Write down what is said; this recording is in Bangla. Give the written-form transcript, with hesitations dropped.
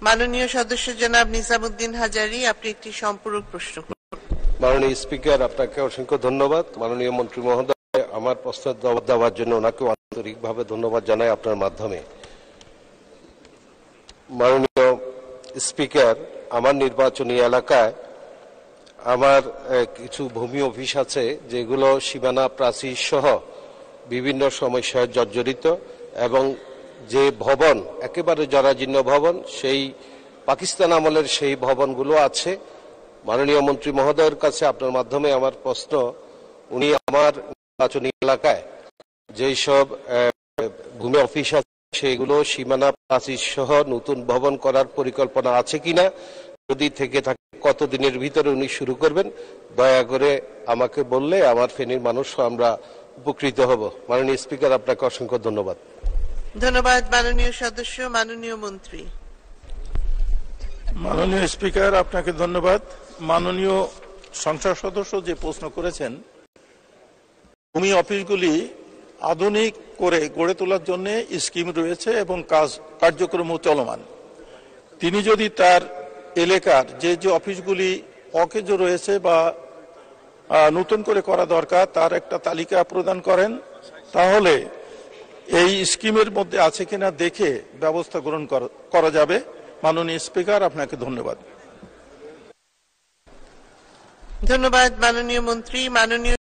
মাননীয় সদস্য জনাব নিজামুদ্দিন হাজারী, আপনি একটি সম্পূরক প্রশ্ন করুন। মাননীয় স্পিকার, আপনাকে অসংখ্য ধন্যবাদ। মাননীয় মন্ত্রী মহোদয়, আমার প্রশ্নের জবাব দেওয়ার জন্য ওনাকে আন্তরিকভাবে ধন্যবাদ জানাই আপনার মাধ্যমে। মাননীয় স্পিকার, আমার নির্বাচনী এলাকায় আমার কিছু ভূমি অফিস আছে যেগুলো সীমানা প্রাচীর সহ বিভিন্ন সমস্যায় জর্জরিত, এবং যে ভবন একেবারে জরাজীর্ণ ভবন, সেই পাকিস্তান আমলের সেই ভবনগুলো আছে। মাননীয় মন্ত্রী মহোদয়ের কাছে আপনার মাধ্যমে আমার প্রশ্ন, উনি আমার নির্বাচনী এলাকায় যেই সব ভূমি অফিস আছে সেগুলো সীমানা প্রাচীর সহ নতুন ভবন করার পরিকল্পনা আছে কিনা, যদি থেকে থাকে কতদিনের ভিতরে উনি শুরু করবেন, দয়া করে আমাকে বললে আমার ফেনীর মানুষ আমরা উপকৃত হব। মাননীয় স্পিকার, আপনাকে অসংখ্য ধন্যবাদ। ধন্যবাদ মাননীয় সদস্য। মাননীয় মন্ত্রী। মাননীয় স্পিকার, আপনাকে ধন্যবাদ। মাননীয় সংসদ সদস্য যে প্রশ্ন করেছেন, ভূমি অফিসগুলি আধুনিক করে গড়ে তোলার জন্য স্কিম রয়েছে এবং কার্যক্রম চলমান। তিনি যদি তার এলাকার যে যে অফিসগুলি অকেজ রয়েছে বা নতুন করে করা দরকার তার একটা তালিকা প্রদান করেন, তাহলে এই স্কিমের মধ্যে আছে কিনা দেখে ব্যবস্থা গ্রহণ করা যাবে। মাননীয় স্পিকার, আপনাকে ধন্যবাদ। ধন্যবাদ মাননীয় মন্ত্রী। মাননীয়